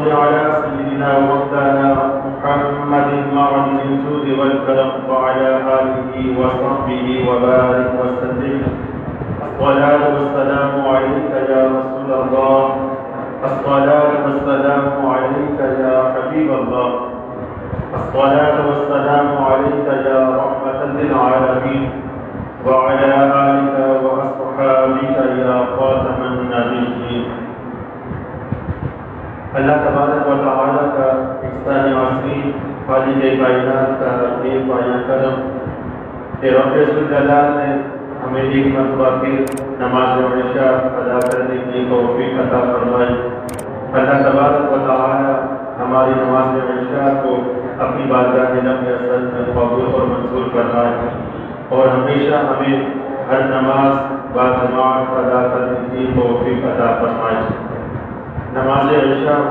صل على سيدنا ومولانا محمد معدن الجود والكرم وعلى آله وصحبه وبارك وسلم. الصلاة والسلام عليك يا رسول الله، الصلاة والسلام عليك يا حبيب الله، الصلاة والسلام عليك يا رحمة للعالمين، وعلى آلك وأصحابك يا خاتم النبيين. اللہ تبارک و تعالیٰ کا احسان عظیم، خالق کائنات کا بے پایہ کرم کہ رب ذوالجلال نے ہمیں ایک مرتبہ پھر نماز عشاء ادا کرنے کی توفیق عطا فرمائی. اللہ تبارک و تعالیٰ ہماری نماز عشاء کو اپنی بارگاہ نم اصل میں قبول اور منظور فرمائے اور ہمیشہ ہمیں ہر نماز باجماعت ادا کرنے کی توفیق عطا فرمائے. نماز عشاء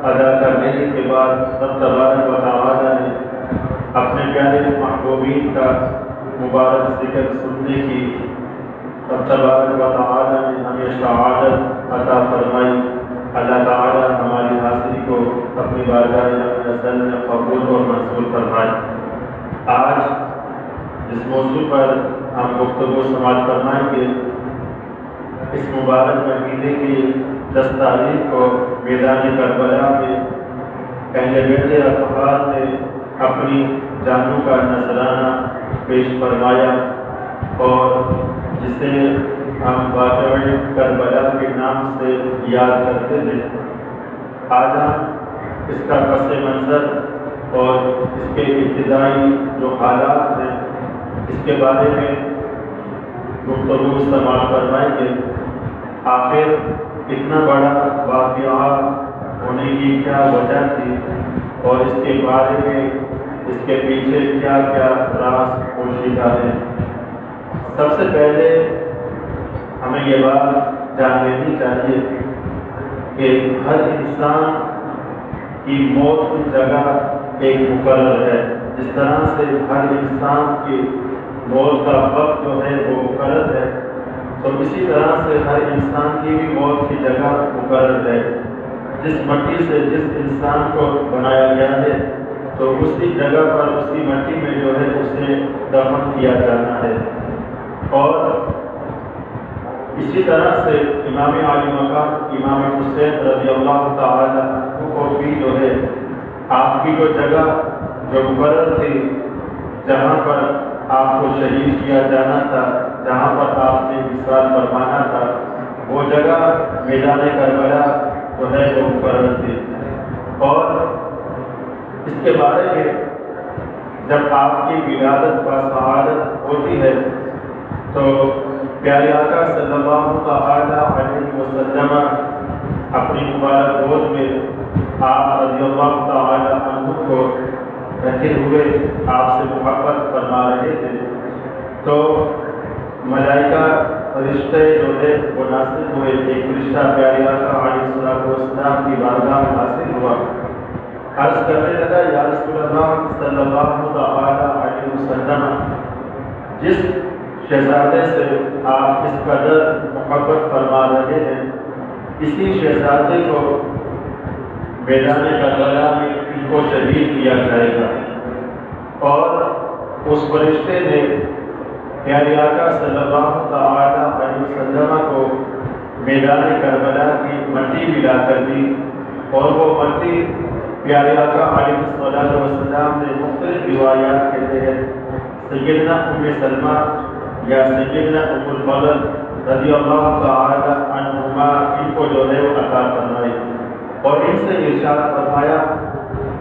ادا کرنے کے بعد رب تبارک و تعالیٰ نے اپنے پیارے محبوبین کا مبارک ذکر سننے کی رب تبارک و تعالیٰ نے ہمیں سعادت عطا فرمائی. اللہ تعالیٰ ہماری حاضری کو اپنی بارگاہ نزل میں قبول اور منظور فرمائے. آج جس موضوع پر ہم گفتگو سماعت فرمائیں گے، اس مبارک مہینے کی 10 تاریخ کو میدان کربلا میں اہل بیت اطہار نے اپنی جانوں کا نذرانہ پیش فرمایا اور جسے ہم واقعہ کربلا کے نام سے یاد کرتے ہیں. آج ہم اس کا پس منظر اور اس کے ابتدائی جو حالات ہیں اس کے بارے میں گفتگو استعمال فرمائیں گے. آخر اتنا بڑا واقعہ ہونے کی کیا وجہ تھی اور اس کے بارے میں اس کے پیچھے کیا کیا راز پوشیدہ ہے. سب سے پہلے ہمیں یہ بات جان لینی چاہیے کہ ہر انسان کی موت کی جگہ ایک مقرر ہے. جس طرح سے ہر انسان کی موت کا وقت جو ہے وہ مقرر ہے، تو اسی طرح سے ہر انسان کی بھی موت کی جگہ مقرر ہے. جس مٹی سے جس انسان کو بنایا گیا ہے تو اسی جگہ پر اسی مٹی میں جو ہے اسے دفن کیا جانا ہے. اور اسی طرح سے امام عالی مقام امام حسین رضی اللہ تعالی عنہ کو بھی جو ہے آپ کی جو جگہ جو مقرر تھی، جہاں پر آپ کو شہید کیا جانا تھا، جہاں پر آپ نے وصال فرمانا تھا، وہ جگہ میدان کربلا جو ہے وہ مقرر تھی. اور اس کے بارے میں جب آپ کی ولادت کا سعادت ہوتی ہے تو پیارے آقا صلی اللہ تعالی علیہ وسلم اپنی مبارک گود میں آپ رضی اللہ تعالی عنہ کو رکھے ہوئے آپ سے محبت فرما رہے تھے. تو ملائکہ فرشتے جو ہے وہ نازل ہوئے. ایک فرشتہ پیارے آقا علیہ السلام کی بارگاہ میں حاصل ہوا، عرض کرنے لگا یا رسول اللہ صلی اللہ تعالی علیہ وسلم، جس شہزادے سے آپ اس قدر محبت فرما رہے ہیں اسی شہزادے کو میدان کربلا میں ان کو شہید کیا جائے گا. اور اس فرشتے نے پیارے آقا صلی اللہ تعالی علیہ وسلم کو میدان کربلا کی مٹی ملا کر دی اور وہ مٹی پیارے آقا علیہ السلام نے مختلف روایات کے تحت سیدنا ام سلمہ یا سیدنا ام الفضل رضی اللہ تعالی عنہما ان کو جو ہے وہ عطا فرمائی اور ان سے ارشاد فرمایا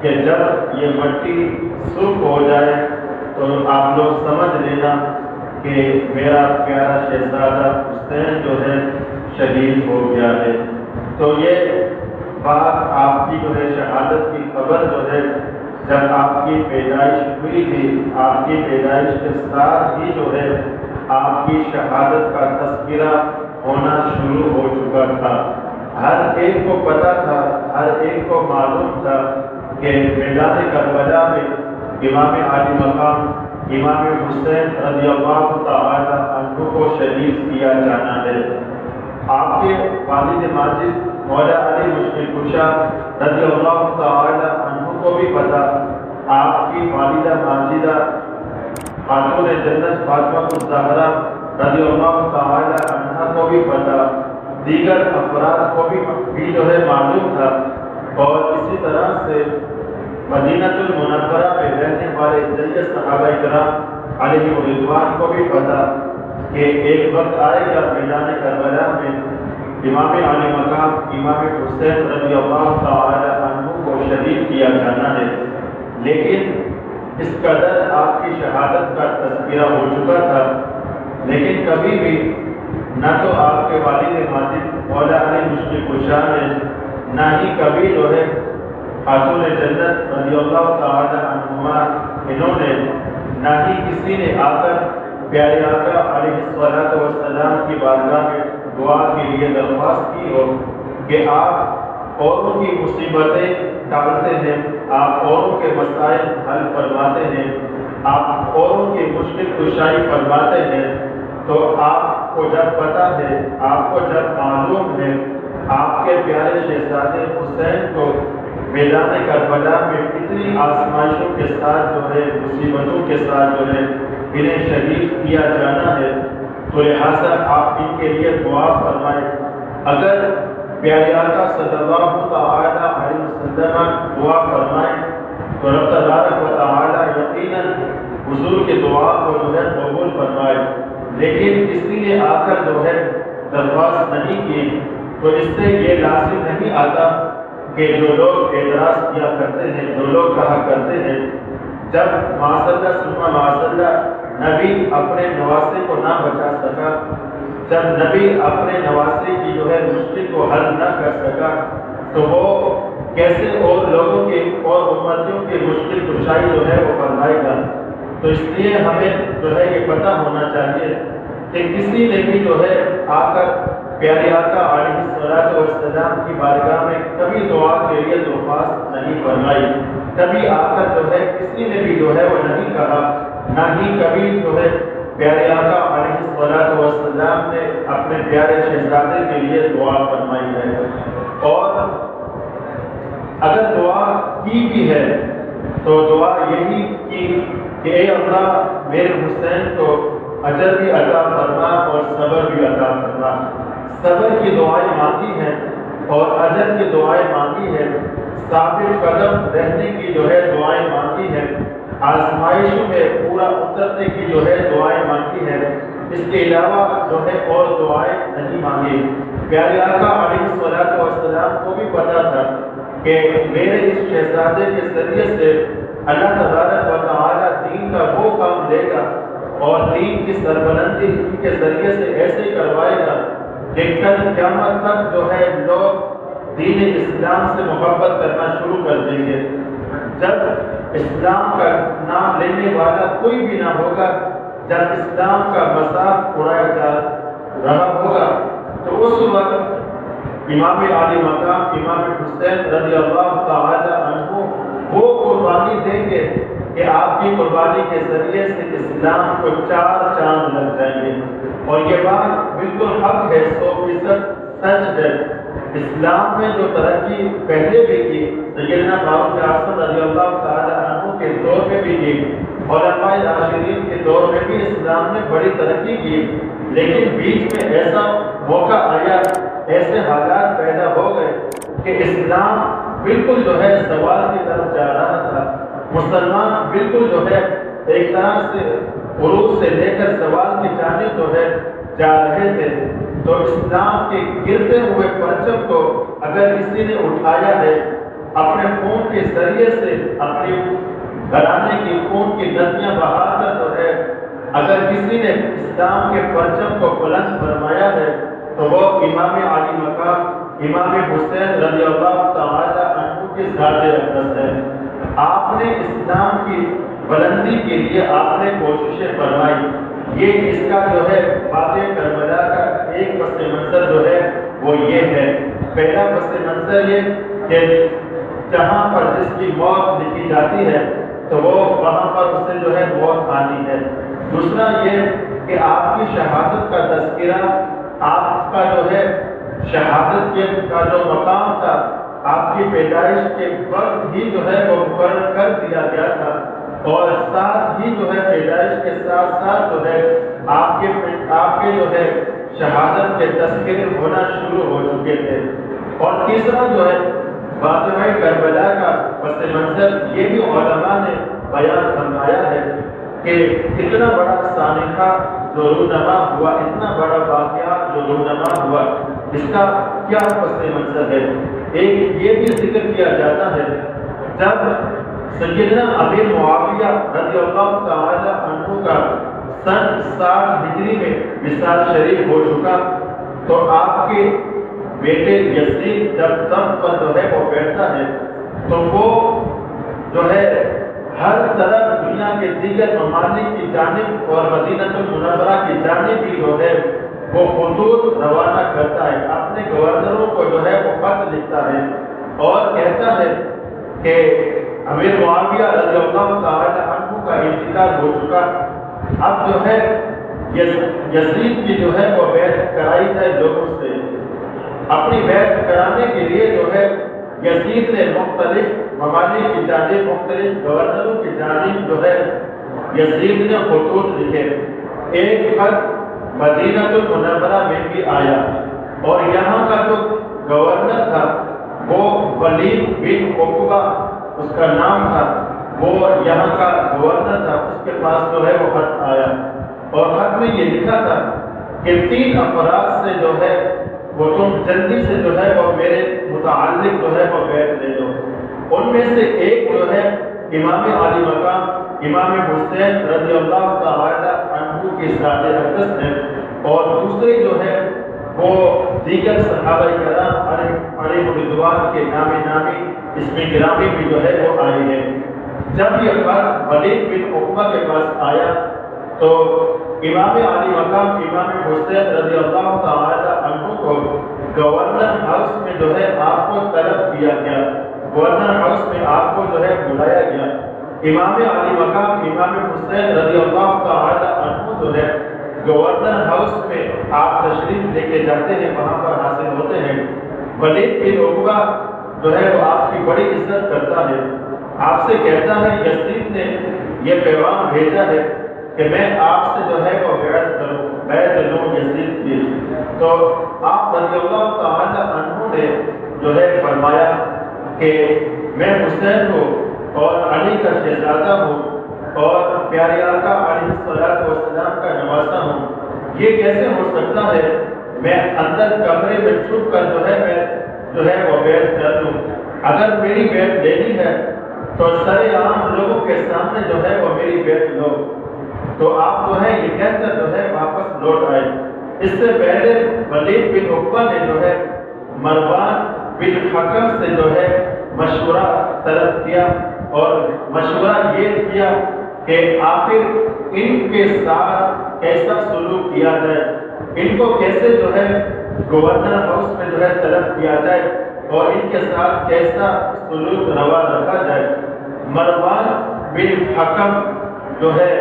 کہ جب یہ مٹی سرخ ہو جائے تو آپ لوگ سمجھ لینا کہ میرا پیارا شہزادہ حسین جو ہے شہید ہو گیا ہے. تو یہ بات آپ کی جو ہے شہادت کی خبر جو ہے جب آپ کی پیدائش ہوئی تھی، آپ کی پیدائش کے ساتھ ہی جو ہے آپ کی شہادت کا تذکرہ ہونا شروع ہو چکا تھا. ہر ایک کو پتا تھا، ہر ایک کو معلوم تھا کہ میدان کربلا میں امام عالی مقام امام حسین رضی اللہ تعالی عنہ کو شہید کیا جانا ہے. آپ کے والد ماجد مولا علی مشکل کشا رضی اللہ تعالی عنہ کو بھی پتا، آپ کی والدہ ماجدہ خاتون جنت فاطمہ الزہرا رضی اللہ تعالی عنہ کو بھی پتا، دیگر افراد کو بھی جو ہے معلوم تھا، اور اسی طرح سے مدینہ المنورہ میں رہنے والے جلیل صحابہ کرام علیہ رضوان کو بھی پتا کہ ایک وقت آئے گا میدان کربلا میں امام علی مقام امام حسین رضی اللہ تعالی عنہ کو شہید کیا جانا ہے، لیکن اس قدر آپ کی شہادت کا تذکرہ ہو چکا تھا، لیکن کبھی بھی نہ تو آپ کے والد ماجد مولا علی مشکل کشا نے، نہ ہی کبھی جو ہے خاتون جنت رضی اللہ تعالی عنہما انہوں نے، نہ ہی کسی نے آ کر پیارے آقا علیہ الصلوۃ والسلام کی بارگاہ میں دعا کے لیے درخواست کی ہو کہ آپ اوروں کی مصیبتیں ٹالتے ہیں، آپ اوروں کے مسائل حل فرماتے ہیں، آپ اوروں کی مشکل کشائی فرماتے ہیں، تو آپ کو جب پتہ ہے، آپ کو جب معلوم ہے آپ کے پیارے شہزادے حسین کو میدان کربلا میں اتنی آزمائشوں کے ساتھ جو ہے، مصیبتوں کے ساتھ جو ہے انہیں شہید کیا جانا ہے، تو لہٰذا آپ ان کے لیے دعا فرمائیں۔ اگر پیارے آقا صلی اللہ تعالی علیہ وسلم دعا فرمائیں تو رب تبارک و تعالی یقیناً حضور کے دعا کو جو ہے قبول فرمائے، لیکن کسی نے آ کر جو ہے درخواست نہیں کی، تو اس سے یہ لازم نہیں آتا کہ جو لوگ اعتراض کیا کرتے ہیں، جو لوگ کہا کرتے ہیں جب معاذ اللہ نبی اپنے نواسے کو نہ بچا سکا، جب نبی اپنے نواسے کی جو ہے مشکل کو حل نہ کر سکا، تو وہ کیسے اور لوگوں کے اور امتیوں کی مشکل کشائی جو ہے وہ فرمائے گا۔ تو اس لیے ہمیں جو ہے یہ پتہ ہونا چاہیے کہ کسی نے بھی جو ہے آ کر پیارے آقا علیہ الصلوۃ والسلام کی بارگاہ میں کبھی دعا کے لیے درخواست نہیں فرمائی، کبھی آ کر جو ہے کسی نے بھی جو ہے وہ نہیں کہا، نہ ہی کبھی جو ہے پیارے آقا علیہ الصلوۃ والسلام نے اپنے پیارے شہزادے کے لیے دعا فرمائی ہے۔ اور اگر دعا کی بھی ہے تو دعا یہی کی کہ اے اللہ میرے حسین کو اجر بھی عطا فرما اور صبر بھی عطا فرما۔ صبر کی دعائیں مانگی ہیں اور اجر کی دعائیں مانگی ہیں، ثابت قدم رہنے کی جو ہے دعائیں مانگی ہیں، آزمائشوں میں پورا اترنے کی جو ہے دعائیں مانگی ہیں، اس کے علاوہ جو ہے اور دعائیں نہیں مانگی۔ پیارے آقا علیہ الصلوۃ والسلام کو بھی پتا تھا کہ میرے اس شہزادے کے ذریعے سے اللہ تبارک و تعالی دین کا وہ کام لے گا اور دین کی سربلندی ان کے ذریعے سے ایسے کروائے گا کہ کل قیامت تک جو ہے لوگ دین اسلام سے محبت کرنا شروع کر دیں گے۔ جب اسلام کا نام لینے والا کوئی بھی نہ ہوگا، جب اسلام کا مذاق اڑایا جا رہا ہوگا، تو اس وقت امام علی مقام امام حسین رضی اللہ تعالی عنہ وہ قربانی دیں گے کہ آپ کی قربانی کے ذریعے سے اسلام کو 4 چاند لگ جائیں گے۔ اور یہ بات بالکل حق ہے، 100% سچ ہے۔ اسلام میں جو ترقی پہلے بھی کی، سیدنا فاروق اعظم رضی اللہ تعالی عنہ کے دور میں بھی کی، خلفائے راشدین کے دور میں بھی اسلام نے بڑی ترقی کی، لیکن بیچ میں ایسا موقع آیا، ایسے حالات پیدا ہو گئے کہ اسلام بالکل جو ہے زوال کی طرف جا رہا تھا، مسلمان بالکل جو ہے ایک طرح سے عروج سے لے کر زوال کی جانب جو ہے جا رہے تھے۔ تو اسلام کے گرتے ہوئے پرچم کو اگر کسی نے اٹھایا ہے، اپنے خون کے ذریعے سے اپنی گھرانے کی خون کی ندیاں بہا کر جو ہے اگر کسی نے اسلام کے پرچم کو بلند فرمایا ہے، تو وہ امام علی مقام امام حسین رضی اللہ تعالی عنہ کی ذات اقدس ہے۔ آپ نے اسلام کی بلندی کے لیے آپ نے کوششیں فرمائی۔ یہ اس کا جو ہے واقعہ کربلا کا ایک پس منظر جو ہے وہ یہ ہے۔ پہلا پس منظر یہ کہ جہاں پر جس کی موت لکھی جاتی ہے تو وہ وہاں پر اسے جو ہے موت آنی ہے۔ دوسرا یہ کہ آپ کی شہادت کا تذکرہ، آپ کا جو ہے شہادت کا جو مقام تھا آپ کی پیدائش کے وقت ہی جو ہے وہ مقرر کر دیا گیا تھا، اور ساتھ ہی جو ہے پیدائش کے ساتھ ساتھ جو ہے آپ کے جو ہے شہادت کے تذکرے ہونا شروع ہو چکے تھے۔ اور تیسرا جو ہے واقعہ کربلا کا پس منظر یہ بھی علماء نے بیان فرمایا ہے کہ اتنا بڑا سانحہ جو رونما ہوا، اتنا بڑا واقعہ جو رونما ہوا، اس کا کیا پس منظر ہے؟ ایک یہ بھی ذکر کیا جاتا ہے جب سیدنا ابی معاویہ رضی اللہ تعالی عنہ کا سن 60 ہجری میں وصال شریف ہو چکا، تو آپ کے بیٹے یزید جب تخت پر جو ہے وہ بیٹھتا ہے تو وہ جو ہے ہر طرف دنیا کے دیگر ممالک کی جانب اور مدینہ المنورہ کی جانب بھی جو ہے وہ خطوط روانہ کرتا ہے، اپنے گورنروں کو جو ہے وہ خط لکھتا ہے اور کہتا ہے کہ امیر معاویہ رضی اللہ تعالی عنہ کا انتقال ہو چکا، اب جو ہے یزید کی جو ہے وہ بیعت کرائی جائے لوگوں سے۔ اپنی بیعت کرانے کے لیے جو ہے یزید نے مختلف ممالک کی جانب، مختلف گورنروں کی جانب جو ہے یزید نے خطوط لکھے۔ ایک خط مدینہ المنورہ میں بھی آیا اور یہاں کا جو گورنر تھا وہ ولید بن عقبہ اس کا نام تھا، وہ یہاں کا گورنر تھا، اس کے پاس جو ہے وہ خط آیا اور خط میں یہ لکھا تھا کہ 3 افراد سے جو ہے وہ تم جلدی سے جو ہے وہ میرے متعلق جو ہے وہ بیعت لے لو۔ ان میں سے ایک جو ہے امام علی مقام امام حسین رضی اللہ تعالی عنہ کی ذات اقدس ہے، اور دوسرے جو ہے وہ دیگر صحابہ کرام علیہ رضوان کے نامی اسم گرامی بھی جو ہے وہ آئے ہیں۔ جب یہ خط ولید بن عقبہ کے پاس آیا تو امام علی مقام امام حسین رضی اللہ تعالی عنہ کو گورنر ہاؤس میں جو ہے آپ کو طلب کیا گیا، گورنر ہاؤس میں آپ کو جو ہے بلایا گیا۔ امام علی مقام امام حسین رضی اللہ تعالی عنہ جو ہے گورنر ہاؤس میں آپ تشریف لے کے جاتے ہیں، وہاں پر حاصل ہوتے ہیں۔ ولید بن عقبہ جو ہے وہ آپ کی بڑی عزت کرتا ہے، آپ سے کہتا ہے یزید نے یہ پیغام بھیجا ہے کہ میں آپ سے جو ہے وہ بیعت لوں یزید کی۔ تو آپ رضی اللہ تعالی عنہ نے جو ہے فرمایا کہ میں حسین ہوں اور علی کا شہزادہ ہوں اور پیارے آقا علیہ السلام کا نواسہ ہوں، یہ کیسے ہو سکتا ہے میں اندر کمرے میں چھپ کر جو ہے میں جو ہے وہ بیعت کر لوں؟ اگر میری بیعت لینی ہے تو سر عام لوگوں کے سامنے جو ہے وہ میری بیعت لو۔ تو آپ جو ہے یہ کہہ کر جو ہے واپس لوٹ آئے۔ اس سے پہلے ولید بن عقبہ نے جو ہے مروان بن حکم سے جو ہے مشورہ طلب کیا اور مشورہ یہ کیا کہ آخر ان کے ساتھ کیسا سلوک کیا جائے، ان کو کیسے جو ہے گورنر ہاؤس میں جو ہے طلب کیا جائے اور ان کے ساتھ کیسا سلوک روا رکھا جائے۔ مروان بن حکم جو ہے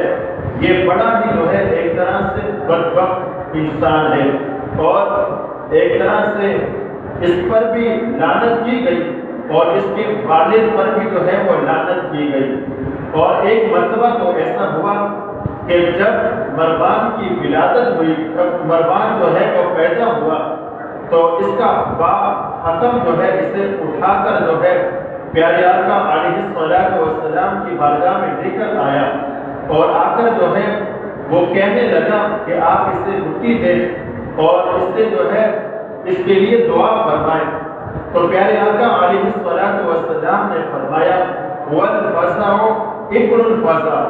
یہ بڑا ہی جو ہے ایک طرح سے بدبخت انسان ہے اور ایک طرح سے اس پر بھی لعنت کی گئی اور اس کے والد پر بھی جو ہے وہ لعنت کی گئی۔ اور ایک مرتبہ تو ایسا ہوا کہ جب مروان کی ولادت ہوئی، جب مروان جو ہے وہ پیدا ہوا تو اس کا باپ حکم جو ہے اسے اٹھا کر جو ہے پیارے آقا علیہ السلام کی بارگاہ میں لے کر آیا اور آ کر جو ہے وہ کہنے لگا کہ آپ اسے روٹی دیں اور اس سے جو ہے اس کے لیے دعا فرمائیں۔ تو پیارے آقا علیہ السلام نے فرمایا وَالْفَزَعُ ابن الفزع،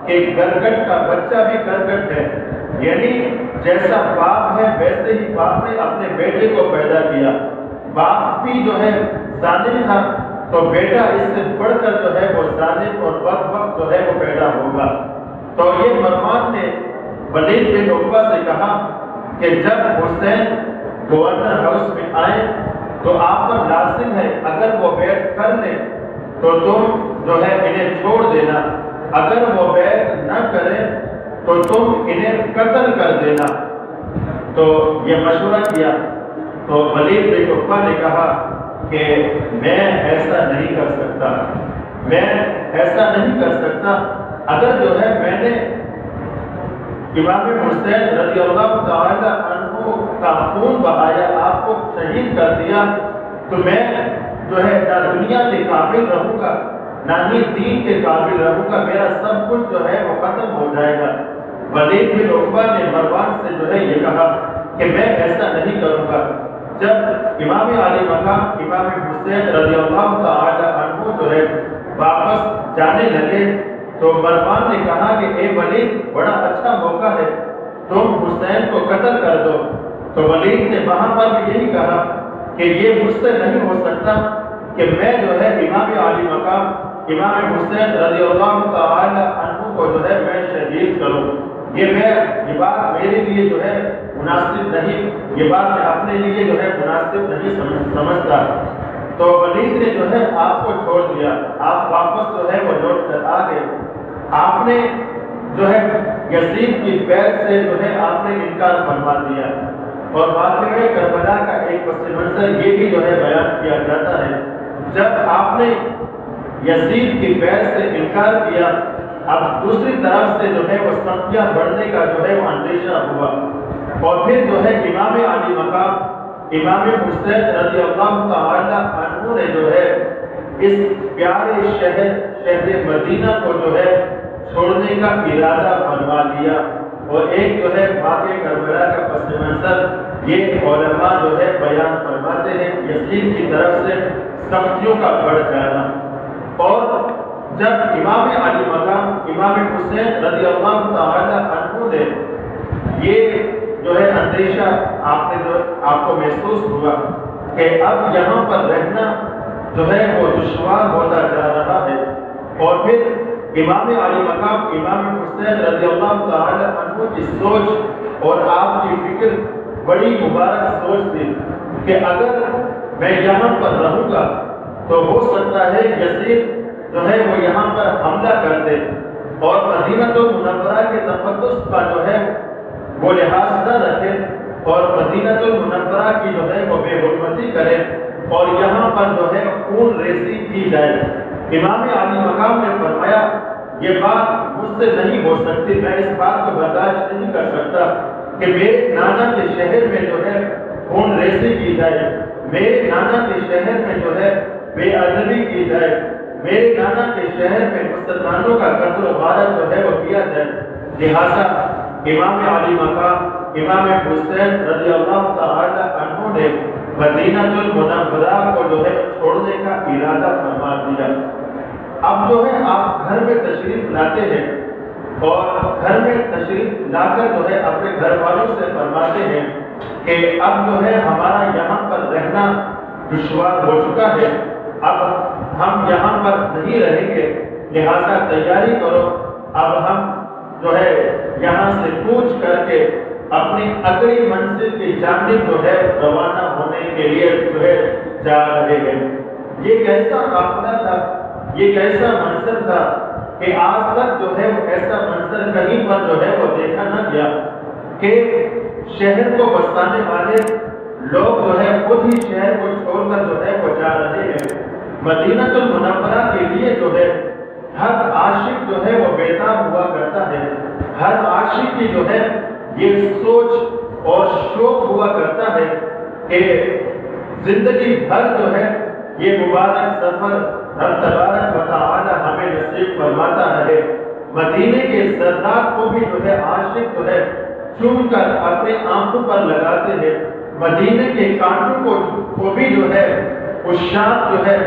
کہ گرگٹ کا بچہ بھی گرگٹ ہے، یعنی جیسا باپ ہے ویسے ہی باپ نے اپنے بیٹے کو پیدا کیا۔ باپ بھی جو ہے ظالم تھا تو بیٹا اس سے بڑھ کر جو ہے وہ ظالم اور بدبخت جو ہے وہ پیدا ہوگا۔ تو یہ مروان نے ولید بن عقبہ سے کہا کہ جب حسین گورنر ہاؤس میں آئے تو آپ پر لازم ہے اگر وہ بیعت کر لیں تو تم جو ہے انہیں چھوڑ دینا، اگر وہ بیعت نہ کریں تو تم انہیں قتل کر دینا۔ تو یہ مشورہ کیا۔ تو ولید بن عقبہ نے کہا کہ میں ایسا نہیں کر سکتا، میں ایسا نہیں کر سکتا، اگر جو ہے میں نے امام حسین رضی اللہ تعالی عنہ کا خون بہایا، آپ کو شہید کر دیا، تو میں جو ہے نہ دنیا کے قابل رہوں گا نہ ہی دین کے قابل رہوں گا، میرا سب کچھ جو ہے وہ ختم ہو جائے گا۔ ولید بن عقبہ نے مروان سے جو ہے یہ کہا کہ میں ایسا نہیں کروں گا۔ جب امام علی مقام امام حسین رضی اللہ تعالی عنہ جو ہے واپس جانے لگے تو مروان نے کہا کہ اے ولید، بڑا اچھا موقع ہے، تم حسین کو قتل کر دو۔ تو ولید نے وہاں پر بھی یہی کہا کہ یہ مجھ سے نہیں ہو سکتا کہ میں جو ہے امام علی مقام امام حسین رضی اللہ تعالی عنہ کو جو ہے میں شہید کروں، یہ بات میرے لیے جو ہے مناسب نہیں، یہ بات میں اپنے لیے جو ہے مناسب نہیں سمجھتا۔ تو ولید نے جو ہے آپ کو چھوڑ دیا، آپ واپس جو ہے وہ لوٹ کر آ گئے۔ آپ نے جو ہے یزید کی بیعت سے جو ہے آپ نے انکار فرما دیا، اور واقعہ کربلا کا ایک پس منظر یہ بھی جو ہے بیان کیا جاتا ہے، جب آپ نے یزید کی بیعت سے انکار کیا، اب دوسری طرف سے جو ہے وہ سختیاں بڑھنے کا جو ہے وہ اندیشہ ہوا، اور پھر جو ہے امام علی مقام امام حسین رضی اللہ تعالی عنہ نے جو ہے اس پیارے شہر مدینہ کو جو ہے چھوڑنے کا ارادہ فرما لیا۔ اور ایک جو ہے واقعہ کربلا کا پس منظر یہ علماء جو ہے بیان فرماتے ہیں، یزید کی طرف سے سختیوں کا بڑھ جانا۔ اور جب امام علی مقام امام حسین رضی اللہ تعالی عنہ نے یہ جو ہے اندیشہ آپ کو محسوس ہوا کہ اب یہاں پر رہنا جو ہے وہ دشوار ہوتا جا رہا ہے، اور پھر امام علی مقام امام حسین رضی اللہ تعالی عنہ کی سوچ اور آپ کی فکر بڑی مبارک سوچ تھی کہ اگر میں یہاں پر رہوں گا تو ہو سکتا ہے یزید جو ہے وہ یہاں پر حملہ کر دے اور مدینہ المنورہ کے تقدس کا جو ہے وہ لحاظ نہ رکھے، اور مدینہ المنورہ کی جو ہے وہ بے حرمتی کرے، اور یہاں پر جو ہے خون ریزی کی جائے۔ امام علی مقام نے فرمایا یہ بات مجھ سے نہیں ہو سکتی، میں اس بات کو برداشت نہیں کر سکتا کہ میرے نانا کے شہر میں جو ہے خون ریزی کی جائے، میرے نانا کے شہر میں جو ہے بے ادبی کی جائے، میرے نانا کے شہر میں مسلمانوں کا قتل و غارت جو ہے وہ کیا جائے۔ لہٰذا امام علی مقام امام حسین رضی اللہ تعالی عنہ نے مدینہ المنورہ کو جو ہے چھوڑنے کا ارادہ فرما دیا۔ اب جو ہے آپ گھر میں تشریف لاتے ہیں، اور گھر میں تشریف لا کر جو ہے اپنے گھر والوں سے فرماتے ہیں کہ اب جو ہے ہمارا یہاں پر رہنا دشوار ہو چکا ہے، اب ہم یہاں پر نہیں رہیں گے، لہذا تیاری کرو، اب ہم جو ہے یہاں سے کوچ کر کے اپنی اگلی منزل کی جانب جو ہے روانہ ہونے کے لیے جو ہے جا رہے ہیں۔ یہ کیسا قافلہ تھا، یہ کیسا منظر تھا کہ آج تک جو ہے وہ ایسا منظر کہیں پر جو ہے وہ دیکھا نہ گیا کہ شہر کو بسانے والے لوگ جو ہے خود ہی شہر کو چھوڑ کر جو ہے وہ جا رہے ہیں۔ مدینہ المنورہ کے لیے جو ہے ہر عاشق جو ہے وہ بیتاب ہوا کرتا ہے، ہر عاشق کی جو ہے یہ سوچ اور شوق ہوا کرتا ہے کہ زندگی بھر جو ہے یہ مبارک سفر رب تبارک و تعالی ہمیں نصیب فرماتا رہے۔ مدینے کے زردات کو بھی جو ہے عاشق جو ہے چوم کر اپنے آنکھوں پر لگاتے ہیں، مدینے کے کانٹوں کو بھی جو ہے عشاق جو ہے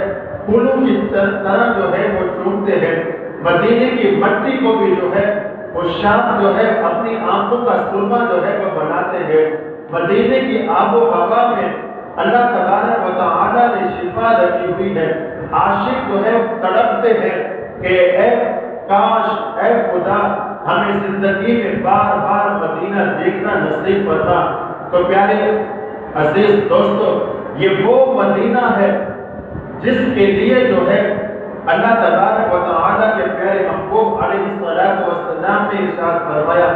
پھولوں کی طرح جو ہے وہ چومتے ہیں، مدینے کی مٹی کو بھی جو ہے عشاق جو ہے اپنی آنکھوں کا سرما جو ہے وہ بناتے ہیں۔ مدینے کی آب و ہوا میں اللہ تبارک و تعالی نے شفا رکھی ہوئی ہے۔ عاشق جو ہے تڑپتے ہیں کہ اے کاش اے خدا ہمیں زندگی میں بار بار مدینہ دیکھنا نصیب فرما۔ تو پیارے عزیز دوستو، یہ وہ مدینہ ہے جس کے لیے جو ہے اللہ تبارک و تعالی کے پیارے محبوب علیہ السلام نے ارشاد فرمایا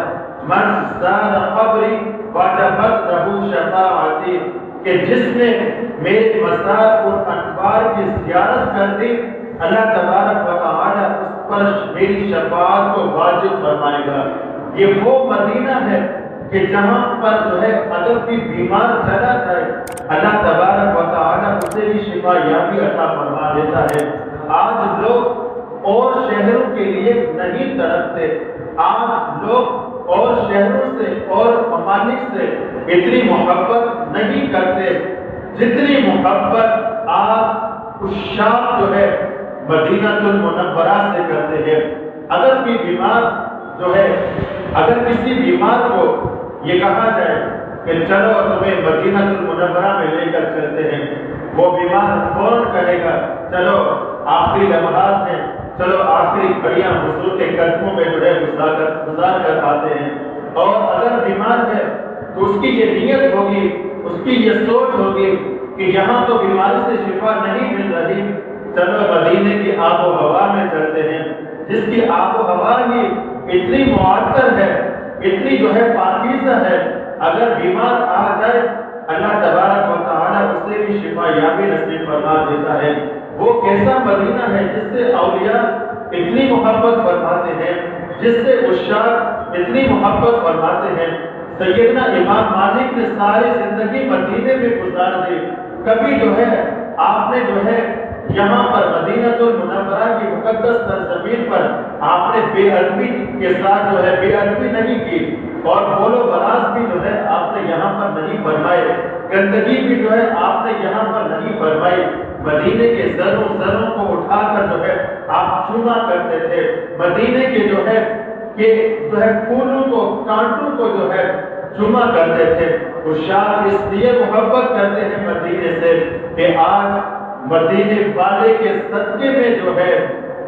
من زار قبری وجبت له شفاعتی، کہ جس نے میرے مزار اور انوار کی زیارت کر دی اللہ تبارک و تعالی اس پر میری شفاعت کو واجب فرمائے گا۔ یہ وہ مدینہ ہے کہ جہاں پر جو ہے اگر کوئی بیمار چلا جائے اللہ تبارک و تعالی اسے بھی شفا یابی عطا فرما دیتا ہے۔ آج لوگ اور شہروں کے لیے نہیں تڑپتے، آج لوگ اور شہروں سے اور ممالک سے اتنی محبت نہیں کرتے جتنی محبت آج عشاق جو ہے مدینہ المنورہ سے کرتے ہیں۔ اگر کوئی بیمار جو ہے، اگر کسی بیمار کو یہ کہا جائے کہ چلو تمہیں مدینہ المنورہ میں لے کر چلتے ہیں، وہ بیمار فوراً کہے گا چلو آخری لمحات ہیں، چلو آخری گھڑیاں حضور کے قدموں میں جو ہے گزار کر آتے ہیں۔ اور اگر بیمار ہے تو اس کی یہ نیت ہوگی، اس کی یہ سوچ ہوگی کہ یہاں تو بیماری سے شفا نہیں مل رہی، چلو مدینے کی آب و ہوا میں چلتے ہیں جس کی آب و ہوا ہی اتنی معطر ہے، اتنی جو ہے پاکیزہ ہے، اگر بیمار آ جائے اللہ تبارک و تعالی اسے بھی شفا یابی نصیب فرما دیتا ہے۔ وہ کیسا مدینہ ہے جس سے اولیاء اتنی محبت فرماتے ہیں، جس سے عشاق اتنی محبت فرماتے ہیں۔ سیدنا امام مالک نے ساری زندگی مدینے میں گزار دی، کبھی جو ہے آپ نے جو ہے یہاں پر مدینہ المنورہ کی مقدس سرزمین پر آپ نے بے ادبی کے ساتھ جو ہے بے ادبی نہیں کی، اور بول و براز بھی جو ہے آپ نے یہاں پر نہیں فرمائے، گندگی بھی جو ہے آپ نے یہاں پر نہیں فرمائی۔ مدینے کے زروں کو اٹھا کر جو ہے آپ چوما کرتے تھے، مدینے کے جو ہے پھولوں کو کانٹوں کو جو ہے چوما کرتے تھے۔ عشاق اس لیے محبت کرتے ہیں مدینے سے کہ آج مدینے والے کے صدقے میں جو ہے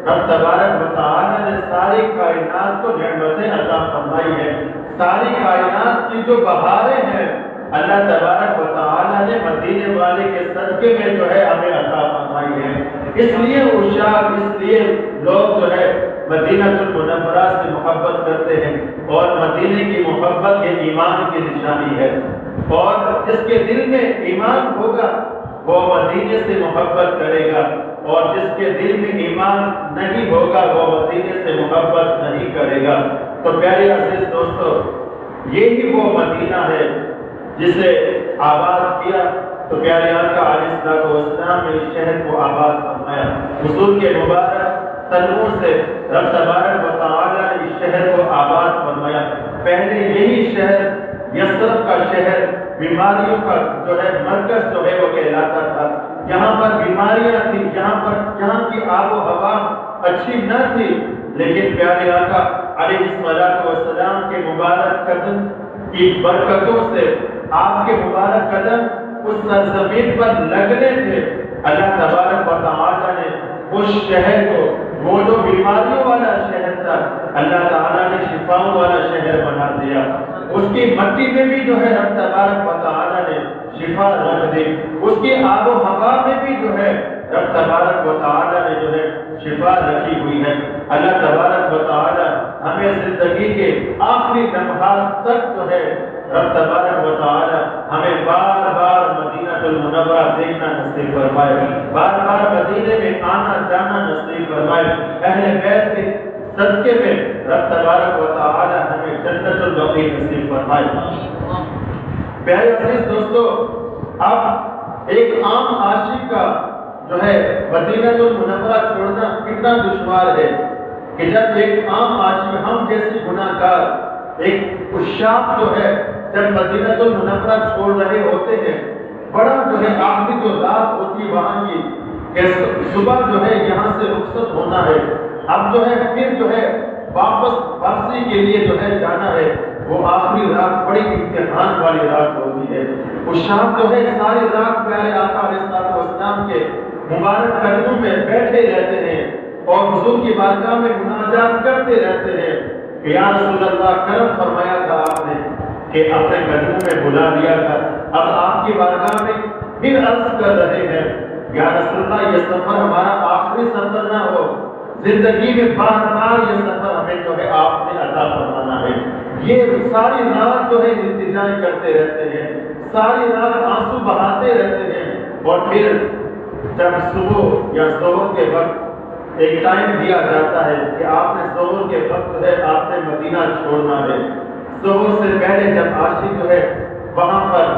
رب تبارک و تعالی نے ساری کائنات کو نعمتیں عطا فرمائی ہیں، ساری کائنات کی جو بہاریں ہیں اللہ تبارک و تعالی نے مدینے والے کے صدقے میں جو ہے ہمیں عطا فرمائی ہے۔ اس لیے عشاق، اس لیے لوگ جو ہے مدینہ المنورہ سے محبت کرتے ہیں، اور مدینے کی محبت یہ ایمان کی نشانی ہے، اور جس کے دل میں ایمان ہوگا وہ مدینے سے محبت کرے گا، اور جس کے دل میں ایمان نہیں ہوگا وہ مدینے سے محبت نہیں کرے گا۔ تو پیارے عزیز دوستو، یہی وہ مدینہ ہے جسے آباد کیا تو پیارے آقا علیہ السلام نے اس شہر کو آباد فرمایا۔ حضور کے مبارک تنور سے رب تبارک و تعالی نے اس شہر کو آباد فرمایا۔ پہلے یہی شہر یثرب کا شہر بیماریوں کا جو ہے مرکز جو ہے وہ کہلاتا تھا، یہاں پر بیماریاں تھیں، یہاں کی آب و ہوا اچھی نہ تھی، لیکن پیارے آقا علیہ السلام کے مبارک قدم کی برکتوں سے آپ کے مبارک قدم اس سرزمین پر لگنے تھے، اللہ تبارک و تعالی نے اس شہر کو، وہ جو بیماریوں والا شہر تھا، اللہ تعالیٰ نے شفاؤں والا شہر بنا دیا۔ اس کی مٹی میں بھی جو ہے رب تبارک و تعالیٰ نے شفا رکھ دی، اس کی آب و ہوا میں بھی جو ہے رب تبارک و تعالیٰ نے جو ہے شفا رکھی ہوئی ہے۔ اللہ تبارک و تعالیٰ ہمیں زندگی کے آخری لمحات تک جو ہے رب تبارک و تعالیٰ ہمیں بار بار مدینہ المنورہ دیکھنا نصیب فرمائے، بار بار مدینے میں آنا جانا نصیب فرمائے۔ اہل بیت کے صدقے میں رب تبارک و تعالیٰ ہمیں جنت البقیع نصیب فرمائے۔ پیارے عزیز دوستو، اب ایک عام عاشق کا جو ہے مدینہ المنورہ چھوڑنا کتنا دشوار ہے کہ جب ایک عام عاشق، ہم جیسے گناہ گار ایک عشاق جو ہے جب مدینہ المنورہ چھوڑ رہے ہوتے ہیں، بڑا جو ہے آخری جو رات ہوتی وہاں کی کہ صبح جو ہے یہاں سے رخصت ہونا ہے، اب جو ہے پھر جو ہے واپسی کے لیے جو ہے جانا ہے، وہ آخری رات بڑی امتحان والی رات ہوتی ہے۔ عشاق جو ہے ساری رات پیارے آقا علیہ السلام کے مبارک قدموں میں بیٹھے رہتے ہیں اور حضور کی بارگاہ میں مناجات کرتے رہتے ہیں کہ یا رسول اللہ، کرم فرمایا تھا آپ نے کہ اپنے قدموں میں بلا لیا تھا، اب آپ کی بارگاہ میں پھر عرض کر رہے ہیں یا رسول اللہ، یہ سفر ہمارا آخری سفر نہ ہو، زندگی میں بار بار یہ سفر ہمیں جو ہے آپ نے عطا فرمانا ہے۔ یہ ساری رات جو ہے التجا کرتے رہتے ہیں، ساری رات آنسو بہاتے رہتے ہیں، اور پھر جب صبح یا ظہر کے وقت ایک ٹائم دیا جاتا ہے کہ آپ نے ظہر کے وقت ہے آپ نے مدینہ چھوڑنا ہے، ظہر سے پہلے جب عاشق جو ہے وہاں پر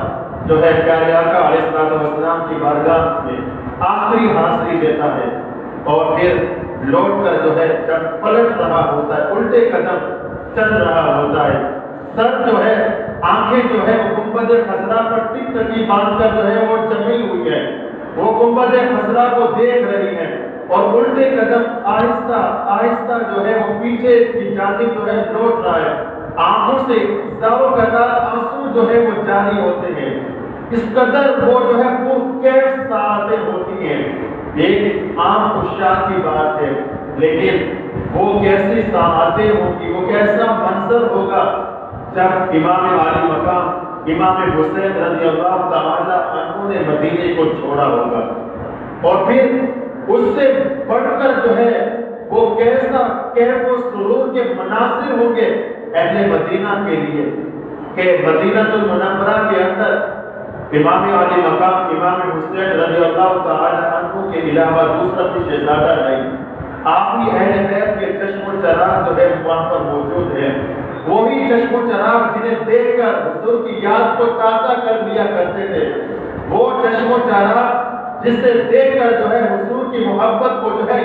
جو ہے پیارے آقا علیہ السلام کی بارگاہ میں آخری حاضری دیتا ہے، اور پھر لوٹ کر جو ہے جب پلٹ رہا ہوتا ہے، الٹے قدم چل رہا ہوتا ہے، سر جو ہے آنکھیں جو ہے وہ گنبد خضرا پر ٹک ٹکی باندھ کر جو ہے وہ جمی ہوئی ہے، وہ گنبد خضرا کو دیکھ رہی ہے، اور الٹے قدم آہستہ آہستہ جو ہے وہ پیچھے کی جانب جو ہے لوٹ رہا ہے، آنکھوں سے زاروں قطار آنسو جو ہے وہ جاری ہوتے ہیں، اس قدر وہ جو ہے وہ کیف ساعتیں ہوتی ہیں، ایک عام عشاق کی بات ہے، لیکن وہ کیسی ساعتیں ہوں گی، وہ کیسا منظر ہوگا جب امام عالی مقام امام حسین رضی اللہ تعالی عنہ نے مدینے کو چھوڑا ہوگا، اور پھر اس سے بڑھ کر جو ہے وہ کیسا کیف و سرور کے مناظر ہوں گے اہل مدینہ کے لیے، کہ مدینہ المنورہ کے اندر امام عالی مقام امام حسین رضی اللہ تعالی عنہ کے علاوہ دوسرا کوئی شہزادہ نہیں، آپ ہی اہل بیت کے چشم و چراغ جو ہے وہاں پر موجود ہے، وہی چشم و چراغ جنہیں دیکھ کر حضور کی یاد کو تازہ کر لیا کرتے تھے، وہ چشم و چراغ جس سے دیکھ کر جو ہے حضور کی محبت کو جو ہے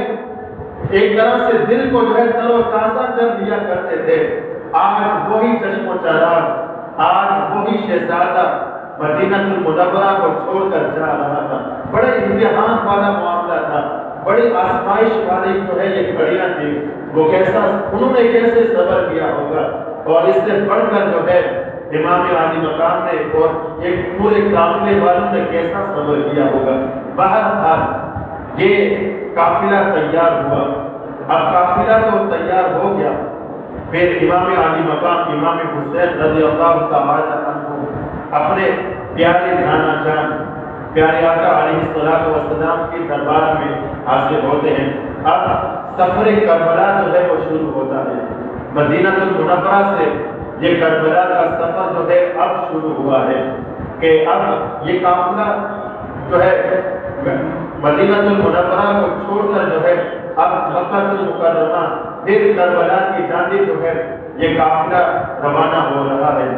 ایک طرح سے دل کو جو ہے تر و تازہ کر لیا کرتے تھے، آج وہی چشم و چراغ، آج وہی شہزادہ مدینہ المنورہ کو چھوڑ کر جا رہا تھا، بڑے امتحان والا معاملہ تھا، بڑی آزمائش والی جو ہے یہ گھڑیاں تھی، وہ کیسا انہوں نے کیسے صبر کیا ہوگا، اور اس سے بڑھ کر جو ہے امام عالی مقام نے اور ایک پورے قافلے والوں نے کیسا صبر کیا ہوگا۔ بہرحال یہ قافلہ تیار ہوا، اب قافلہ تو تیار ہو گیا، پھر امام عالی مقام امام حسین رضی اللہ تعالی عنہ اپنے پیارے نانا جان پیارے آقا علیہ السلام کے دربار میں حاضر ہوتے ہیں۔ اب سفر کربلا جو ہے وہ شروع ہوتا ہے، مدینہ المنورہ سے یہ کربلا کا سفر جو ہے اب شروع ہوا ہے، کہ اب یہ قافلہ جو ہے مدینہ المنورہ کو چھوڑ کر جو ہے اب مکہ المکرمہ پھر کربلا کی جانب جو ہے یہ قافلہ روانہ ہو رہا ہے۔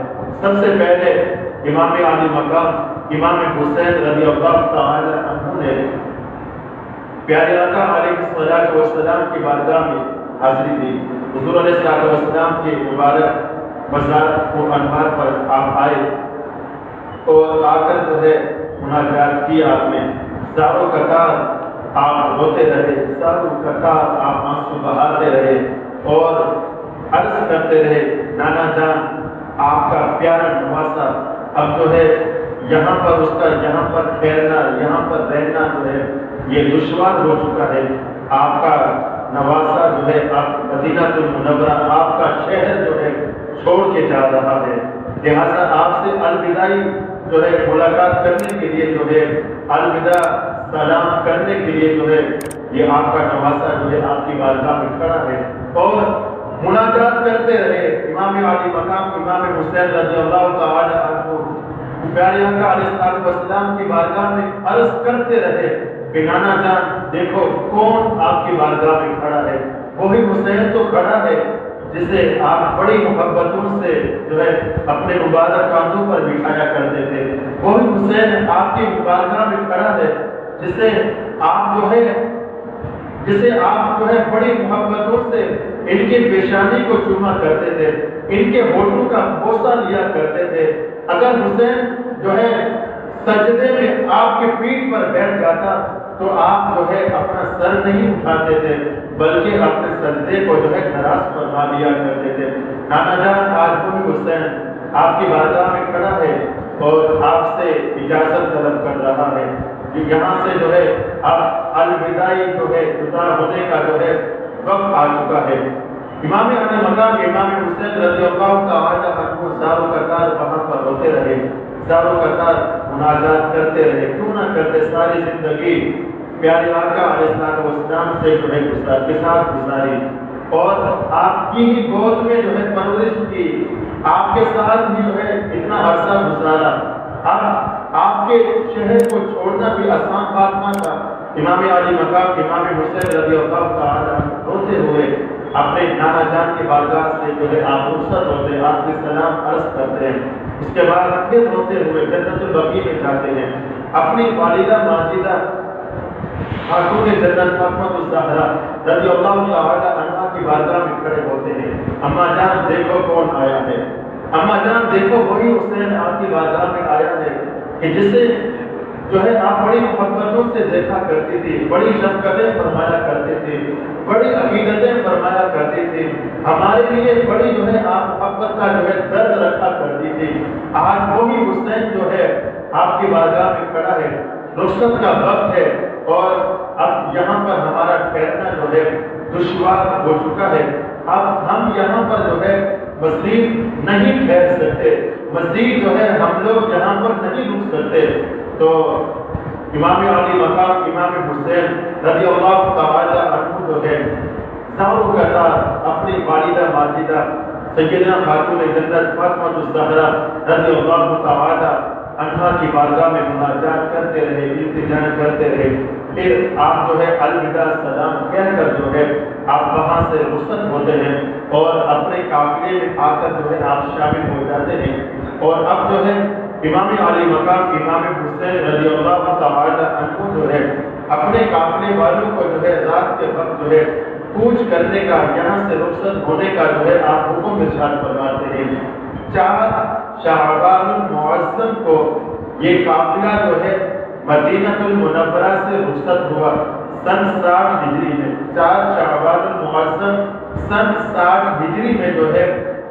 سب سے پہلے امام عالی مقام امام حسین رضی اللہ تعالی عنہ نے پیارے آقا علیہ السلام کی بارگاہ میں حاضری دی، حضور علیہ السلام کے مبارک مزار و انوار پر آپ آئے اور آ کر جو ہے مناجات کی، آپ نے زاروں قطار آپ روتے رہے، زاروں قطار آپ آنسو بہاتے رہے اور عرض کرتے رہے نانا جان آپ کا پیارا نواسا اب جو ہے یہاں پر اس کا یہاں پر ٹھہرنا یہاں پر رہنا جو ہے یہ دشوار ہو چکا ہے، آپ کا نواسا جو ہے آپ مدینہ المنورہ آپ کا شہر جو ہے چھوڑ کے جا رہا ہے، لہٰذا آپ سے الوداعی جو ہے ملاقات کرنے کے لیے جو ہے الوداع سلام کرنے کے لیے جو ہے یہ آپ کا نواسا جو ہے آپ کی بارگاہ میں کھڑا ہے، اور مناجات کرتے رہے امام عالی مقام امام حسین رضی اللہ تعالی عنہ پیارے آقا علیہ السلام کی بارگاہ میں عرض کرتے رہے کہ نانا جان دیکھو کون آپ کی بارگاہ میں کھڑا ہے، وہی حسین تو کھڑا ہے جسے آپ بڑی محبتوں سے جو ہے اپنے مبارک کاندھوں پر بٹھایا کرتے تھے، وہی حسین آپ کی بارگاہ میں کھڑا ہے جسے آپ جو ہے بڑی محبتوں سے ان کے پیشانی کو چوما کرتے تھے، ان کے ہونٹوں کا بوسہ لیا کرتے تھے، اگر حسین جو ہے سجدے میں آپ کے پیٹھ پر بیٹھ جاتا تو آپ جو ہے اپنا سر نہیں اٹھاتے تھے بلکہ اپنے سجدے کو جو ہے دراز فرما لیا کرتے تھے۔ نانا جان آج وہی حسین آپ کی بارگاہ میں کھڑا ہے اور آپ سے اجازت طلب کر رہا ہے کہ یہاں سے جو ہے اب الوداعی جو ہے جدا ہونے کا جو ہے وقت آ چکا ہے۔ امام عالی مقام امام حسین رضی اللہ تعالی عنہ زاروں قطار وہاں پر ہوتے رہے، زاروں قطار مناجات کرتے رہے، کیوں نہ کرتے ساری زندگی پیارے آقا علیہ السلام سے جو ہے گزاری اور آپ کی ہی گود میں جو ہے پرورش کی، آپ کے ساتھ بھی جو ہے اتنا عرصہ گزارا، آپ کے شہر کو چھوڑنا بھی آسان بات نہ تھا۔ امام علی مقام امام حسین رضی اللہ تعالیٰ روتے ہوئے اپنے نانا جان کی بارگاہ سے جو ہے آپ رخصت ہوتے ہیں، آپ کی سلام عرض کرتے ہیں، اس کے بعد پھر روتے ہوئے جنت البقیع میں جاتے ہیں، اپنی والدہ ماجدہ خاتون جنت فاطمہ الزہرا رضی اللہ تعالیٰ عنہا کی بارگاہ میں کھڑے ہوتے ہیں، اماں جان دیکھو کون آیا ہے، اماں جان دیکھو وہی حسین آپ کی بارگاہ میں آیا ہے کہ جسے جو ہے آپ بڑی محبتوں سے دیکھا کرتی تھی، بڑی شفقتیں فرمایا کرتے تھے، بڑی عقیدتیں فرمایا کرتی تھی، ہمارے لیے بڑی جو ہے آپ محبت کا جو ہے درد رکھا کرتی تھی۔ آج وہی حسین جو ہے آپ کی بارگاہ میں کھڑا ہے، رخصت کا وقت ہے اور اب یہاں پر ہمارا ٹھہرنا جو ہے دشوار ہو چکا ہے، اب ہم یہاں پر جو ہے مزید نہیں ٹھہر سکتے، مزید جو ہے ہم لوگ یہاں پر نہیں رک سکتے۔ تو امام علی مقام امام حسین رضی اللہ تعالی عنہ جو ہے ساروں کا ساتھ اپنی والدہ ماجدہ سیدنا خاتون جنت فاطمہ الزہرا رضی اللہ تعالی عنہا کی بارگاہ میں مناجات کرتے رہے، التجا کرتے رہے، پھر آپ جو ہے الوداع سلام کہہ کر جو ہے آپ وہاں سے رخصت ہوتے ہیں اور اپنے قافلے میں آ کر جو ہے آپ شامل ہو جاتے ہیں، اور اب جو ہے امام علی مقام امام حسین رضی اللہ تعالی عنہ جو ہے اپنے قافلے والوں کو جو ہے رات کے وقت جو ہے کوچ کرنے کا، یہاں سے رخصت ہونے کا جو ہے آپ حکم ارشاد فرماتے ہیں۔ 4 شعبان المعظم کو یہ قافلہ جو ہے مدینہ المنورہ سے رخصت ہوا، سن 60 ہجری میں، 4 شعبان المعظم سن 60 ہجری میں جو ہے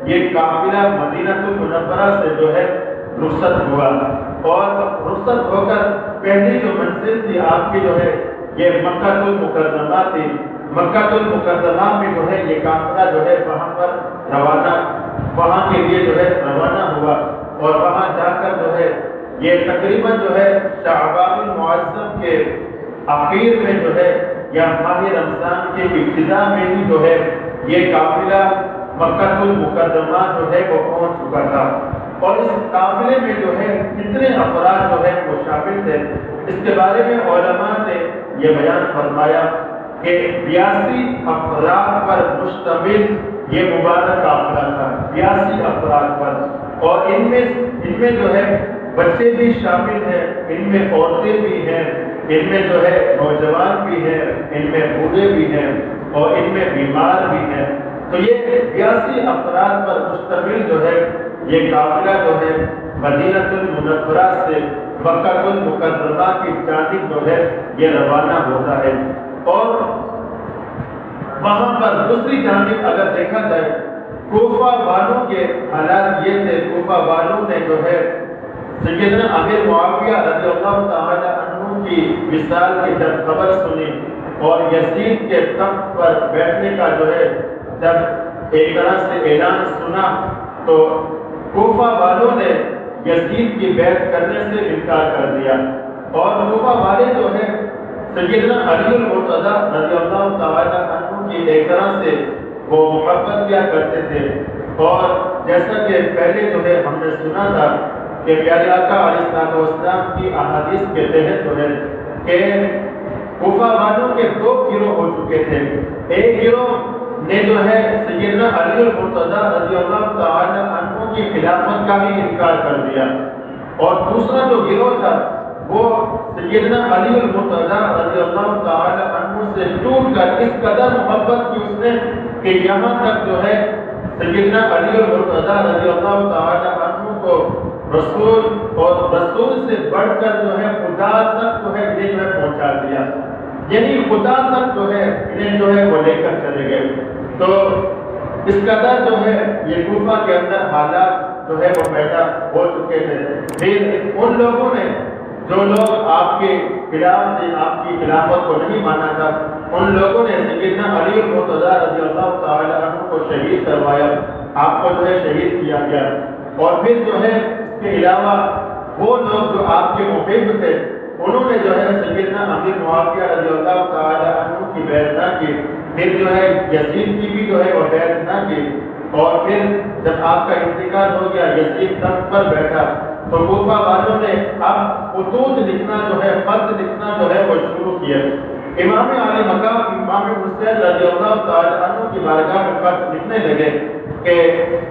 یہ قافلہ مدینہ المنورہ سے جو ہے رخصت ہوا، اور رخصت ہو کر پہلی جو منزل تھی آپ کی جو ہے یہ مکہ المکرمہ تھی، مکہ المکرمہ میں جو ہے یہ قافلہ جو ہے وہاں پر روانہ، وہاں کے لیے جو ہے روانہ ہوا، اور وہاں جا کر جو ہے یہ تقریباً جو ہے شعبان المعظم کے آخر میں جو ہے یا ماہ رمضان کے ابتدا میں ہی جو ہے یہ قافلہ مکہ المکرمہ جو ہے وہ پہنچ چکا تھا، اور اس قافلے میں جو ہے کتنے افراد جو ہے وہ شامل تھے، اس کے بارے میں علماء نے یہ بیان فرمایا کہ 82 افراد پر مشتمل یہ مبارک قافلہ تھا، 82 افراد پر، اور ان میں جو ہے بچے بھی شامل ہیں، ان میں عورتیں بھی ہیں، ان میں جو ہے نوجوان بھی ہیں، ان میں بوڑھے بھی ہیں، اور ان میں بیمار بھی ہیں۔ تو یہ 82 افراد پر مشتمل جو ہے یہ قافلہ جو ہے مدینہ المنورہ سے مکہ المکرمہ کی جانب جو ہے یہ روانہ ہوتا ہے، اور وہاں پر دوسری جانب اگر دیکھا جائے کوفہ والوں کے حالات یہ تھے، کوفہ والوں نے جو ہے سیدنا امیر معاویہ رضی اللہ تعالی عنہ کی وصال کی جب خبر سنی اور یزید کے تخت پر بیٹھنے کا جو ہے جب ایک طرح سے اعلان سنا تو کوفہ والوں نے یزید کی بیعت کرنے سے انکار کر دیا، اور کوفہ والے جو ہے سیدنا علی المرتضیٰ رضی اللہ تعالی عنہ کی ایک طرح سے وہ محبت کیا کرتے تھے، اور جیسا کہ پہلے جو ہے ہم نے سنا تھا کہ پیارے آقا علیہ السلام کی احادیث کے تحت جو ہے کہ کوفہ والوں کے 2 گروہ ہو چکے تھے، ایک گروہ نے جو ہے سیدنا علی المرتضیٰ رضی اللہ تعالی عنہ کی خلافت کا بھی انکار کر دیا، اور دوسرا جو گروہ تھا وہ سیدنا علی المرتضیٰ رضی اللہ تعالی عنہ سے ٹوٹ کر اس قدر محبت کی اس نے کہ یہاں تک جو ہے سیدنا علی المرتضیٰ رضی اللہ تعالی عنہ کو رسول اور رسول سے بڑھ کر جو ہے خدا تک جو ہے یہ جو ہے پہنچا دیا، یعنی خدا تک جو ہے انہیں جو ہے وہ لے کر چلے گئے۔ تو اس قدر جو ہے یہ کوفہ کے اندر حالات جو ہے وہ پیدا ہو چکے تھے، پھر ان لوگوں نے جو لوگ آپ کے خلاف تھے، آپ کی خلافت کو نہیں مانا تھا، ان لوگوں نے سیدنا علی المرتضیٰ رضی اللہ تعالی عنہ کو شہید کروایا، آپ کو جو ہے شہید کیا گیا، اور پھر جو ہے اس کے علاوہ وہ لوگ جو آپ کے محب تھے انہوں نے جو ہے سیدنا امیر معاویہ رضی اللہ تعالی عنہ کی بیعت نہ کی، پھر جو ہے یزید کی بھی جو ہے وہ بیعت نہ کی، اور پھر جب آپ کا انتقال ہو گیا یزید تخت پر بیٹھا تو کوفہ والوں نے اب خطوط لکھنا جو ہے، خط لکھنا جو ہے وہ شروع کیا۔ امام علی مقام امام حسین رضی اللہ تعالی عنہ کی بارگاہ میں خط لکھنے لگے کہ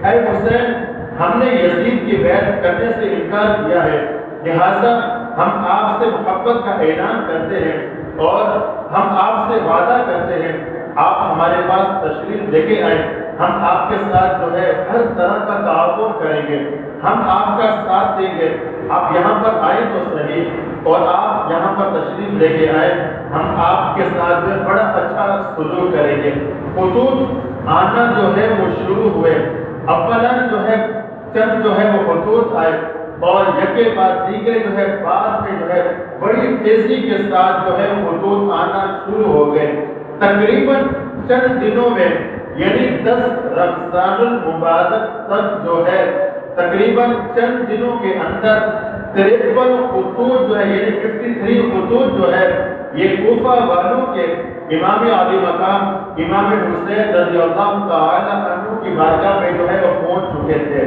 اے حسین، ہم نے یزید کی بیعت کرنے سے انکار کیا ہے، لہذا ہم آپ سے محبت کا اعلان کرتے ہیں اور ہم آپ سے وعدہ کرتے ہیں آپ ہمارے پاس تشریف لے کے آئیں، ہم آپ کے ساتھ جو ہے ہر طرح کا تعاون کریں گے، ہم آپ کا ساتھ دیں گے، آپ یہاں پر آئیں تو صحیح، اور آپ یہاں پر تشریف لے کے آئیں، ہم آپ کے ساتھ میں بڑا اچھا سلوک کریں گے۔ خطوط آنا جو ہے وہ شروع ہوئے، اولاً جو ہے چند جو ہے وہ خطوط آئے اور یکے بعد دیگرے جو ہے بعد میں جو ہے بڑی تیزی کے ساتھ جو ہے خطوط آنا شروع ہو گئے۔ تقریباً چند دنوں میں یعنی 10 رمضان المبارک تک جو ہے تقریباً چند دنوں کے اندر 53 خطوط جو ہے یعنی 53 خطوط جو ہے یہ کوفہ والوں کے امام علی مقام امام حسین رضی اللہ تعالی عنہ کی بارگاہ میں جو ہے وہ پہنچ چکے تھے۔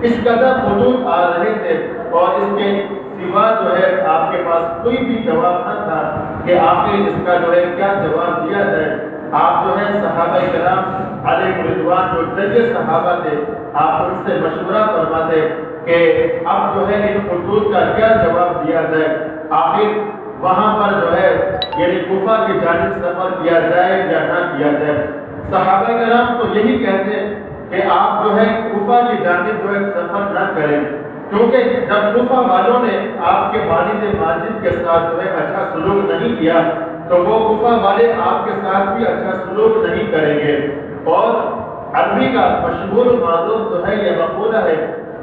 اس قدر خطوط آ رہے تھے اور اس کے سوا جو ہے آپ کے پاس کوئی بھی جواب نہ تھا کہ آخر اس کا جو ہے کیا جواب دیا جائے۔ آپ جو ہے صحابہ کرام علیہ رضوان جو درجے صحابہ تھے، آپ ان سے مشورہ فرماتے کہ اب جو ہے ان خطوط کا کیا جواب دیا جائے، آخر وہاں پر جو ہے یعنی کوفہ کی جانب سفر کیا جائے یا نہ کیا جائے۔ صحابہ کرام تو یہی کہتے کہ آپ جو ہے کوفہ کی جانب جو ہے سفر نہ کریں، کیونکہ جب کوفہ والوں نے آپ کے والد ماجد کے ساتھ جو ہے اچھا سلوک نہیں کیا تو وہ کوفہ والے آپ کے ساتھ بھی اچھا سلوک نہیں کریں گے۔ اور عربی کا مشہور معروف جو ہے یہ مقولہ ہے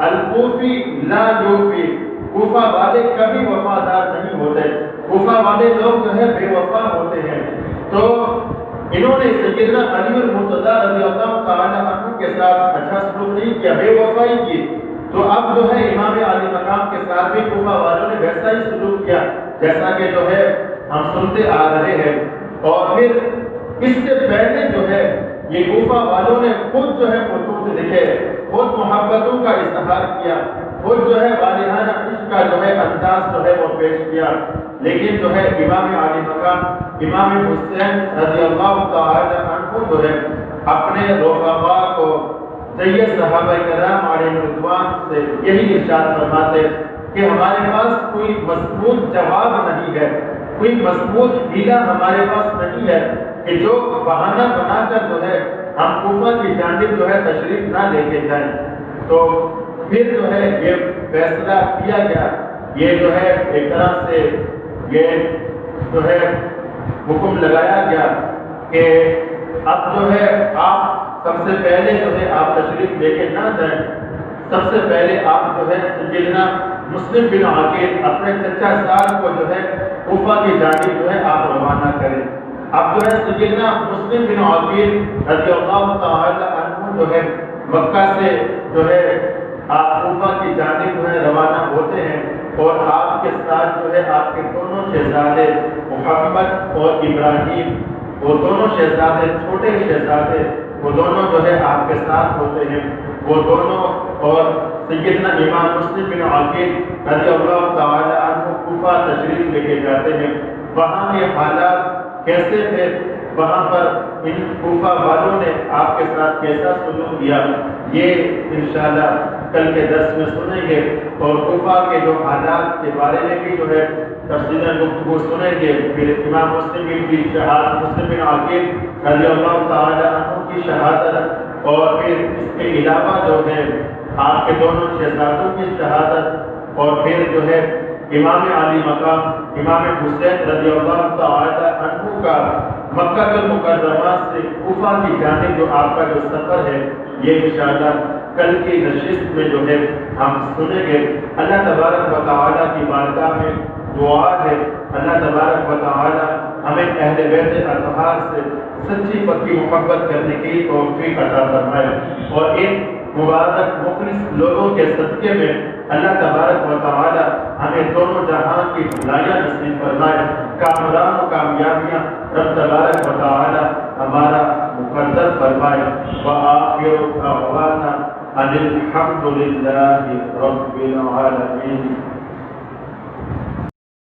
الکوفی لا یوفی، کوفہ والے کبھی وفادار نہیں ہوتے، کوفہ والے لوگ جو ہے بے وفا ہوتے ہیں۔ تو انہوں نے سیدنا علی المرتضیٰ رضی اللہ تعالی عنہ کے ساتھ اچھا سلوک نہیں کیا، بے وفائی کی، تو اب جو ہے امام علی مقام کے ساتھ بھی کوفہ والوں نے ویسا ہی سلوک کیا جیسا کہ جو ہے ہم سنتے آ رہے ہیں۔ اور پھر اس سے پہلے جو ہے یہ کوفہ والوں نے خود جو ہے خطوط لکھے، خود محبتوں کا اظہار کیا، خود جو ہے والہانہ عشق کا جو ہے انداز جو ہے وہ پیش کیا، لیکن جو ہے امام علی مقام امام حسین رضی اللہ تعالی عنہ جو ہے اپنے رفقا کو سید صحابہ کرام علیہ رضوان سے یہی ارشاد فرماتے کہ ہمارے پاس کوئی مضبوط جواب نہیں ہے، کوئی مضبوط ہیلا ہمارے پاس نہیں ہے کہ جو بہانہ بنا کر جو ہے ہم کوفہ کی جانب جو ہے تشریف نہ لے کے جائیں۔ تو پھر جو ہے یہ فیصلہ کیا گیا، یہ جو ہے ایک طرح سے یہ جو ہے حکم لگایا گیا کہ اب جو ہے آپ سب سے پہلے جو ہے آپ تشریف لے کے نہ جائیں، سب سے پہلے آپ جو ہے سیدنا مسلم بن عقیل اپنے چچا زاد کو جو ہے کوفہ کی جانب جو ہے آپ روانہ کریں۔ اب جو ہے سیدنا مسلم بن عقیل رضی اللہ تعالی عنہ جو ہے مکہ سے جو ہے آپ کوفہ کی جانب جو ہے روانہ ہوتے ہیں اور آپ کے ساتھ جو ہے آپ کے دونوں شہزادے محمد اور ابراہیم، وہ دونوں شہزادے چھوٹے شہزادے وہ دونوں جو ہے آپ کے ساتھ ہوتے ہیں، وہ دونوں اور سیدنا امام مسلم بن عقیل رضی اللہ تعالی عنہ کوفہ تشریف لے کے جاتے ہیں۔ وہاں کے حالات کیسے تھے، وہاں پر ان کوفہ والوں نے آپ کے ساتھ کیسا سلوک کیا، یہ انشاءاللہ کل کے درس میں سنیں گے، اور کوفہ کے جو حالات کے بارے میں بھی جو ہے تفصیلاً گفتگو سنیں گے۔ پھر امام مسلم کی شہادت، مسلم بن عقیل رضی اللہ تعالی عنہ کی شہادت، اور پھر اس کے علاوہ جو ہے آپ کے دونوں شہزادوں کی شہادت، اور پھر جو ہے امام علی مقام امام حسین رضی اللہ تعالی عنہ کا مکہ المکرمہ سے کوفہ کی جانب جو آپ کا جو سفر ہے، یہ انشاءاللہ کل کی نشست میں جو ہے ہم سنیں گے۔ اللہ تبارک و تعالی کی بارگاہ میں دعا ہے اللہ تبارک و تعالی ہمیں اہل بیت اطہار سے سچی پکی محبت کرنے کی توفیق عطا فرمائے، اور ان مبارک مخلص لوگوں کے صدقے میں اللہ تبارک و تعالی ہمیں دونوں جہاں کی بھلائیاں نصیب فرمائے، کامران و کامیابیاں رب تبارک و تعالی ہمارا مقدر فرمائے۔ وآخر دعوانا ان الحمد لله رب العالمين